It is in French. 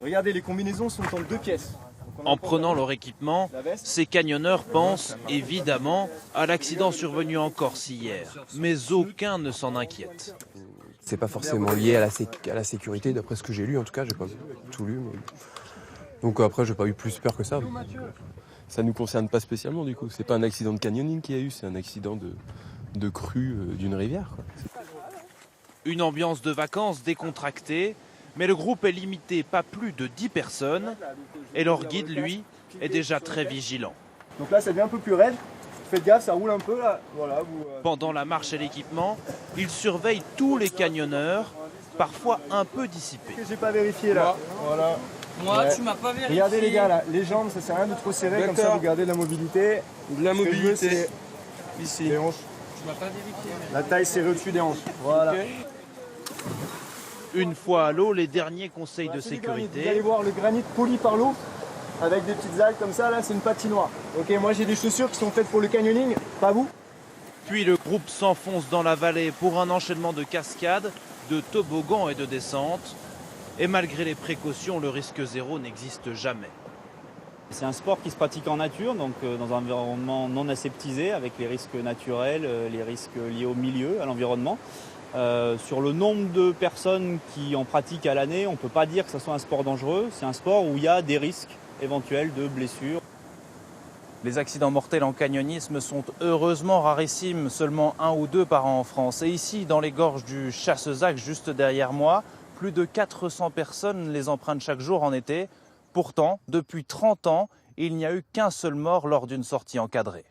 Regardez, les combinaisons sont en 2 pièces. En prenant leur équipement, ces camionneurs pensent évidemment à l'accident survenu en Corse hier. Mais aucun ne s'en inquiète. C'est pas forcément lié à la sécurité, d'après ce que j'ai lu en tout cas, j'ai pas tout lu. Mais... Donc après, j'ai pas eu plus peur que ça. Ça nous concerne pas spécialement du coup. C'est pas un accident de canyoning qu'il y a eu, c'est un accident de crue d'une rivière, quoi. Une ambiance de vacances décontractée, mais le groupe est limité, pas plus de 10 personnes. Et leur guide, lui, est déjà très vigilant. Donc là, ça devient un peu plus raide. Faites gaffe, ça roule un peu là. Voilà, Pendant la marche et l'équipement, il surveille tous les camionneurs, parfois un peu dissipés. Que j'ai pas vérifié là. Voilà. Moi, tu m'as pas vérifié. Regardez les gars là, les jambes, ça sert à rien de trop serrer, comme ça vous gardez de la mobilité. De la mobilité. Ici. Les hanches. Tu m'as pas vérifié. La taille serrée au-dessus des hanches. Voilà. Okay. Une fois à l'eau, les derniers conseils de sécurité. Vous allez voir le granit poli par l'eau, avec des petites algues comme ça, là c'est une patinoire. Ok, moi j'ai des chaussures qui sont faites pour le canyoning, pas vous. Puis le groupe s'enfonce dans la vallée pour un enchaînement de cascades, de toboggans et de descentes. Et malgré les précautions, le risque zéro n'existe jamais. C'est un sport qui se pratique en nature, donc dans un environnement non aseptisé, avec les risques naturels, les risques liés au milieu, à l'environnement. Sur le nombre de personnes qui en pratiquent à l'année, on ne peut pas dire que ce soit un sport dangereux. C'est un sport où il y a des risques éventuels de blessures. Les accidents mortels en canyonisme sont heureusement rarissimes, seulement 1 ou 2 par an en France. Et ici, dans les gorges du Chassezac, juste derrière moi, plus de 400 personnes les empruntent chaque jour en été. Pourtant, depuis 30 ans, il n'y a eu qu'un seul mort lors d'une sortie encadrée.